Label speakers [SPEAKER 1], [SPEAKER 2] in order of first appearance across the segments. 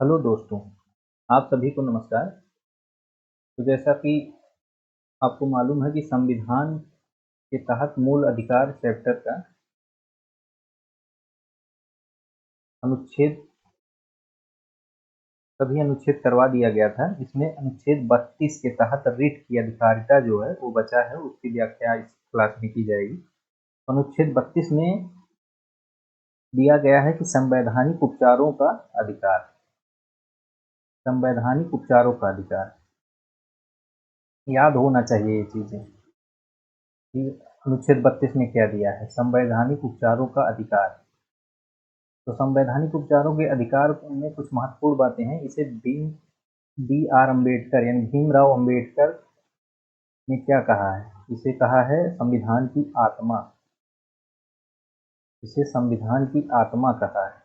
[SPEAKER 1] Hello दोस्तों, आप सभी को नमस्कार। तो जैसा कि आपको मालूम है कि संविधान के तहत मूल अधिकार चैप्टर का अनुच्छेद सभी अनुच्छेद करवा दिया गया था। इसमें अनुच्छेद 32 के तहत रिट की अधिकारिता जो है वो बचा है, उसकी व्याख्या इस क्लास में की जाएगी। अनुच्छेद 32 में दिया गया है कि संवैधानिक उपचारों का अधिकार। संवैधानिक उपचारों का अधिकार याद होना चाहिए ये चीज़ें कि अनुच्छेद 32 में क्या दिया है। संवैधानिक उपचारों का अधिकार। तो संवैधानिक उपचारों के अधिकार में कुछ महत्वपूर्ण बातें हैं। इसे बी आर अम्बेडकर यानी भीमराव अम्बेडकर ने क्या कहा है? इसे कहा है संविधान की आत्मा। इसे संविधान की आत्मा कहा है।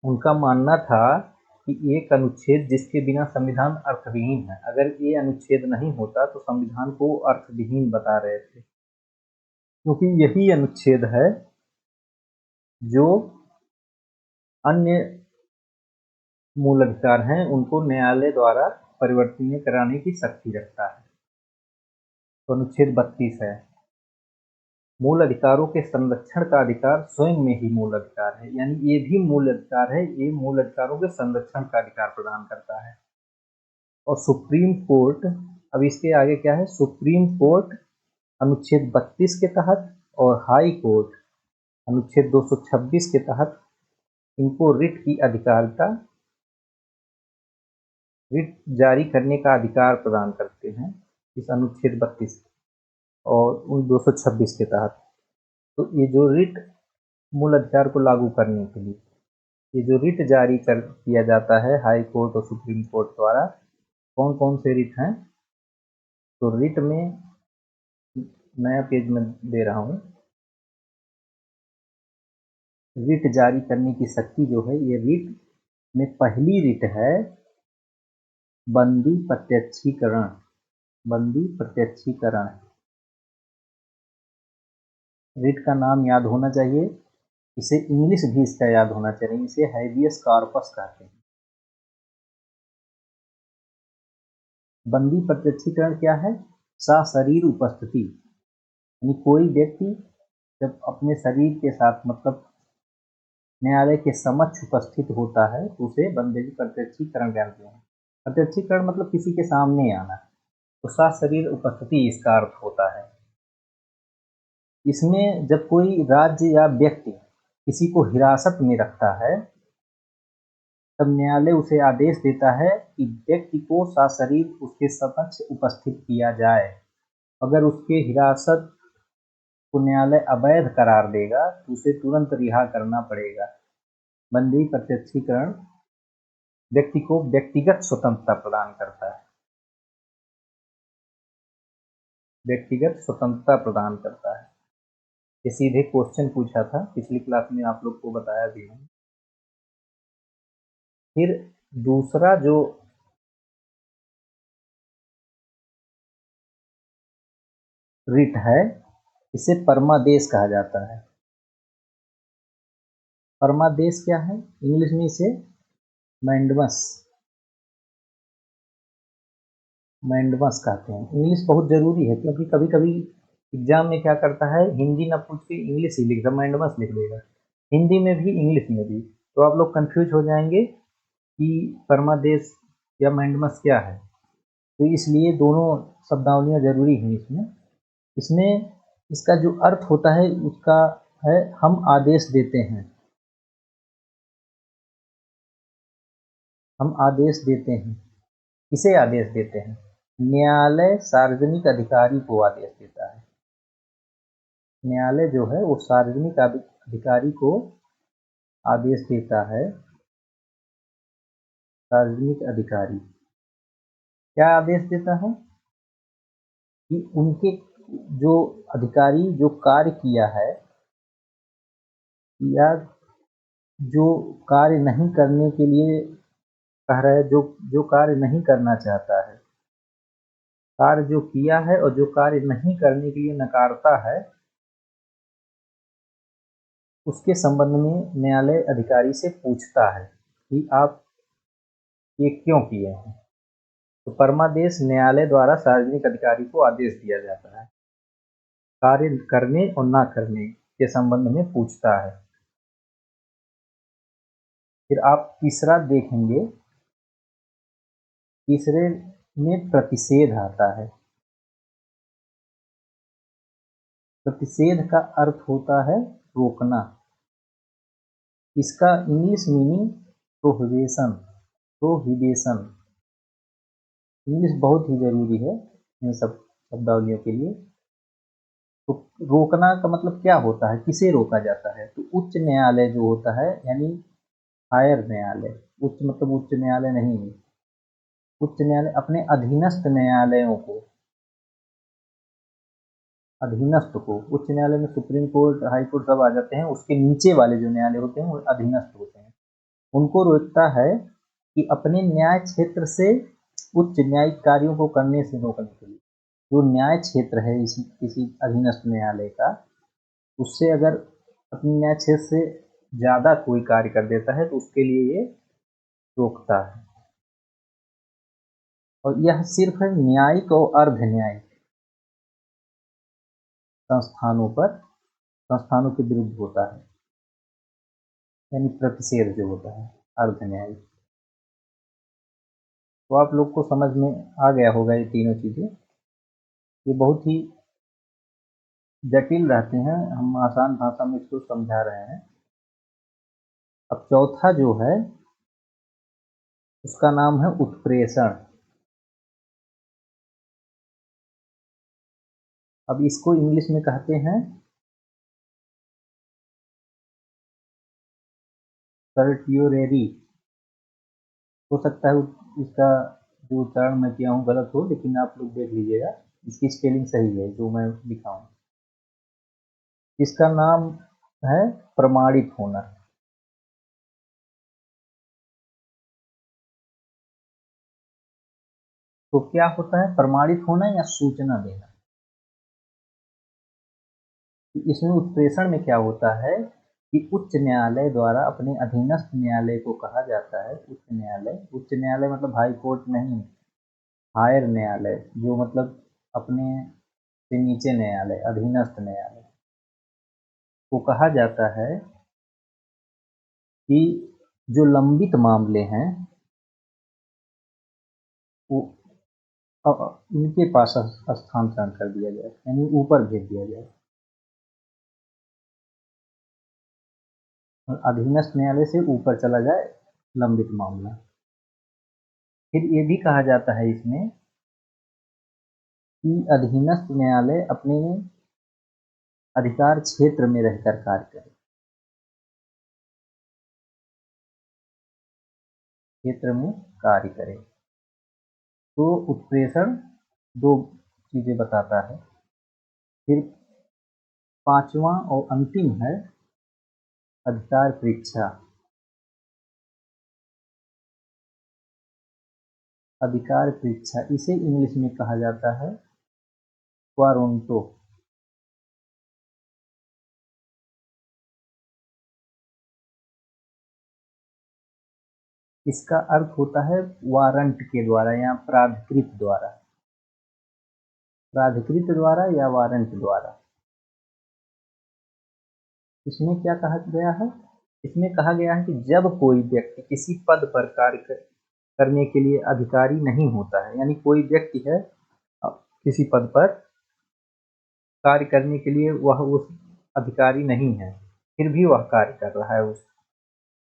[SPEAKER 1] उनका मानना था कि एक अनुच्छेद जिसके बिना संविधान अर्थविहीन है। अगर ये अनुच्छेद नहीं होता तो संविधान को अर्थविहीन बता रहे थे, क्योंकि यही अनुच्छेद है जो अन्य मूल अधिकार हैं उनको न्यायालय द्वारा परिवर्तनीय कराने की शक्ति रखता है। तो अनुच्छेद 32 है, मूल अधिकारों के संरक्षण का अधिकार स्वयं में ही मूल अधिकार है, यानी ये भी मूल अधिकार है। ये मूल अधिकारों के संरक्षण का अधिकार प्रदान करता है। और सुप्रीम कोर्ट, अब इसके आगे क्या है? सुप्रीम कोर्ट अनुच्छेद 32 के तहत और हाई कोर्ट अनुच्छेद 226 के तहत इनको रिट जारी करने का अधिकार प्रदान करते हैं, इस अनुच्छेद 32 और उन 226 के तहत। तो ये जो रिट मूल अधिकार को लागू करने के लिए ये जो रिट जारी कर किया जाता है हाई कोर्ट और सुप्रीम कोर्ट द्वारा, कौन कौन से रिट हैं? तो रिट में नया पेज में दे रहा हूँ। रिट जारी करने की शक्ति जो है, ये रिट में पहली रिट है बंदी प्रत्यक्षीकरण। बंदी प्रत्यक्षीकरण रिट का नाम याद होना चाहिए। इसे इंग्लिश भी इसका याद होना चाहिए। इसे हैबियस कॉर्पस कहते हैं। बंदी प्रत्यक्षीकरण क्या है? सशरीर उपस्थिति, यानी कोई व्यक्ति जब अपने शरीर के साथ मतलब न्यायालय के समक्ष उपस्थित होता है तो उसे बंदी प्रत्यक्षीकरण कहते हैं। प्रत्यक्षीकरण मतलब किसी के सामने आना, तो सशरीर उपस्थिति इसका अर्थ होता है। इसमें जब कोई राज्य या व्यक्ति किसी को हिरासत में रखता है तब न्यायालय उसे आदेश देता है कि व्यक्ति को सशरीर उसके समक्ष उपस्थित किया जाए। अगर उसके हिरासत को न्यायालय अवैध करार देगा तो उसे तुरंत रिहा करना पड़ेगा। बंदी प्रत्यक्षीकरण व्यक्ति को व्यक्तिगत स्वतंत्रता प्रदान करता है। व्यक्तिगत स्वतंत्रता प्रदान करता है। ये सीधे क्वेश्चन पूछा था, पिछली क्लास में आप लोग को बताया भी है। फिर दूसरा जो रिट है, इसे परमादेश कहा जाता है। परमादेश क्या है? इंग्लिश में इसे मैंडमस कहते हैं। इंग्लिश बहुत जरूरी है, क्योंकि कभी कभी एग्जाम में क्या करता है, हिंदी ना पूछ के इंग्लिश ही लिख देगा, मैंडमस लिख देगा। हिंदी में भी इंग्लिश में भी, तो आप लोग कंफ्यूज हो जाएंगे कि परमादेश या मैंडमस क्या है। तो इसलिए दोनों शब्दावलियाँ जरूरी हैं इसमें। इसमें इसका जो अर्थ होता है उसका है हम आदेश देते हैं। हम आदेश देते हैं। किसे आदेश देते हैं? न्यायालय सार्वजनिक अधिकारी को आदेश देता है। न्यायालय जो है वो सार्वजनिक अधिकारी को आदेश देता है। सार्वजनिक अधिकारी क्या आदेश देता है? कि उनके जो अधिकारी जो कार्य किया है या जो कार्य नहीं करने के लिए कह रहा है, जो जो कार्य नहीं करना चाहता है, कार्य जो किया है और जो कार्य नहीं करने के लिए नकारता है, उसके संबंध में न्यायालय अधिकारी से पूछता है कि आप ये क्यों किए हैं। तो परमादेश न्यायालय द्वारा सार्वजनिक अधिकारी को आदेश दिया जाता है, कार्य करने और ना करने के संबंध में पूछता है। फिर आप तीसरा देखेंगे, तीसरे में प्रतिषेध आता है। प्रतिषेध का अर्थ होता है रोकना। इसका English meaning prohibition, prohibition. English बहुत ही जरूरी है इन सब शब्दावलियों के लिए। तो रोकना का मतलब क्या होता है, किसे रोका जाता है? तो उच्च न्यायालय जो होता है, यानी हायर न्यायालय, उच्च मतलब उच्च न्यायालय नहीं है, उच्च न्यायालय अपने अधीनस्थ न्यायालयों को, अधीनस्थ को, उच्च न्यायालय में सुप्रीम कोर्ट, हाई कोर्ट सब आ जाते हैं, उसके नीचे वाले जो न्यायालय होते हैं वो अधीनस्थ होते हैं। उनको रोकता है कि अपने न्याय क्षेत्र से उच्च न्यायिक कार्यों को करने से रोकने के लिए। जो न्याय क्षेत्र है इसी किसी अधीनस्थ न्यायालय का, उससे अगर अपने न्याय क्षेत्र से ज़्यादा कोई कार्य कर देता है तो उसके लिए ये रोकता है। और यह सिर्फ न्यायिक और अर्ध न्यायिक संस्थानों पर, संस्थानों के विरुद्ध होता है, यानी प्रतिषेध जो होता है अर्ध न्यायिक। तो आप लोग को समझ में आ गया होगा ये तीनों चीज़ें। ये बहुत ही जटिल रहते हैं, हम आसान भाषा में इसको समझा रहे हैं। अब चौथा जो है उसका नाम है उत्प्रेषण। अब इसको इंग्लिश में कहते हैं सर्ट्योरेरी। हो सकता है इसका जो उच्चारण मैं किया हूँ गलत हो, लेकिन आप लोग देख लीजिएगा, इसकी स्पेलिंग सही है जो मैं लिखा हूँ। इसका नाम है प्रमाणित होना। तो क्या होता है प्रमाणित होना या सूचना देना? इसमें उत्प्रेषण में क्या होता है कि उच्च न्यायालय द्वारा अपने अधीनस्थ न्यायालय को कहा जाता है, उच्च न्यायालय, उच्च न्यायालय मतलब हाई कोर्ट नहीं, हायर न्यायालय जो मतलब अपने से नीचे न्यायालय, अधीनस्थ न्यायालय को कहा जाता है कि जो लंबित मामले हैं वो इनके पास स्थानांतरण कर दिया जाए, यानी ऊपर भेज दिया जाए, और अधीनस्थ न्यायालय से ऊपर चला जाए लंबित मामला। फिर ये भी कहा जाता है इसमें कि अधीनस्थ न्यायालय अपने अधिकार क्षेत्र में रहकर कार्य करे, क्षेत्र में कार्य करे। तो उत्प्रेषण दो चीजें बताता है। फिर पांचवा और अंतिम है अधिकार परीक्षा। अधिकार परीक्षा इसे इंग्लिश में कहा जाता है वारंटो। इसका अर्थ होता है वारंट के द्वारा या प्राधिकृत द्वारा, प्राधिकृत द्वारा या वारंट द्वारा। इसमें क्या कहा गया है? इसमें कहा गया है कि जब कोई व्यक्ति किसी पद पर कार्य करने के लिए अधिकारी नहीं होता है, यानी कोई व्यक्ति है किसी पद पर कार्य करने के लिए वह उस अधिकारी नहीं है, फिर भी वह कार्य कर रहा है, उस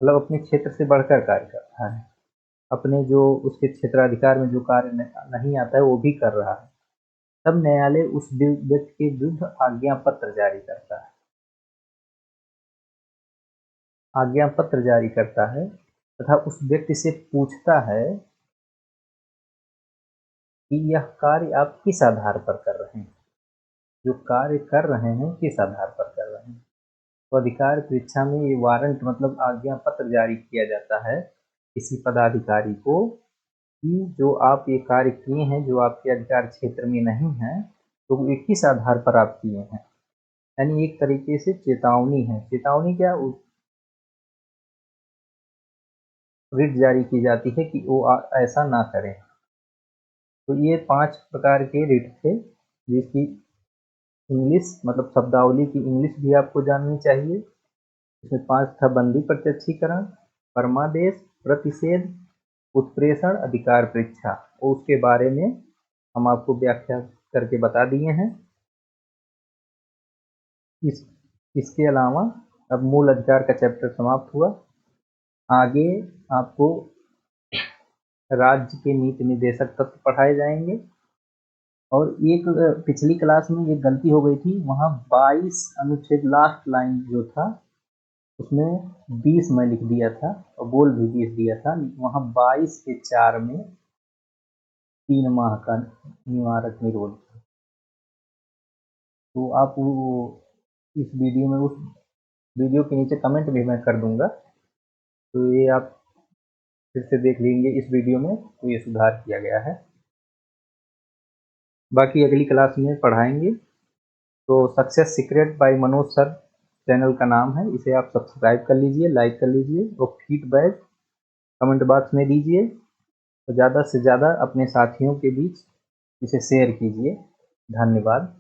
[SPEAKER 1] मतलब अपने क्षेत्र से बढ़कर कार्य कर रहा है, अपने जो उसके क्षेत्राधिकार में जो कार्य नहीं आता है वो भी कर रहा है, तब न्यायालय उस व्यक्ति के विरुद्ध आज्ञा पत्र जारी करता है, आज्ञा पत्र जारी करता है तथा उस व्यक्ति से पूछता है कि यह कार्य आप किस आधार पर कर रहे हैं, जो कार्य कर रहे हैं किस आधार पर कर रहे हैं। तो अधिकार परीक्षा में ये वारंट मतलब आज्ञा पत्र जारी किया जाता है किसी पदाधिकारी को कि जो आप ये कार्य किए हैं जो आपके अधिकार क्षेत्र में नहीं है, तो ये किस आधार पर आप किए हैं, यानी एक तरीके से चेतावनी है। चेतावनी क्या, रिट जारी की जाती है कि वो ऐसा ना करें। तो ये 5 प्रकार के रिट थे, जिसकी इंग्लिश मतलब शब्दावली की इंग्लिश भी आपको जाननी चाहिए। इसमें 5 था: बंदी प्रत्यक्षीकरण, परमादेश, प्रतिषेध, उत्प्रेषण, अधिकार परीक्षा। और उसके बारे में हम आपको व्याख्या करके बता दिए हैं। इसके अलावा अब मूल अधिकार का चैप्टर समाप्त हुआ। आगे आपको राज्य के नीति निर्देशक तत्व पढ़ाए जाएंगे। और एक पिछली क्लास में एक गलती हो गई थी, वहाँ 22 अनुच्छेद लास्ट लाइन जो था उसमें 20 मैं लिख दिया था और बोल भी 20 दिया था। वहाँ 22 के 4 में 3 माह का निवारक निरोध। तो आप इस वीडियो में, उस वीडियो के नीचे कमेंट भी मैं कर दूंगा, तो ये आप फिर से देख लेंगे इस वीडियो में, तो ये सुधार किया गया है। बाकी अगली क्लास में पढ़ाएंगे। तो success secret by Manoj sir channel का नाम है, इसे आप सब्सक्राइब कर लीजिए, लाइक कर लीजिए और फीडबैक कमेंट बॉक्स में दीजिए। तो ज़्यादा से ज़्यादा अपने साथियों के बीच इसे शेयर कीजिए। धन्यवाद।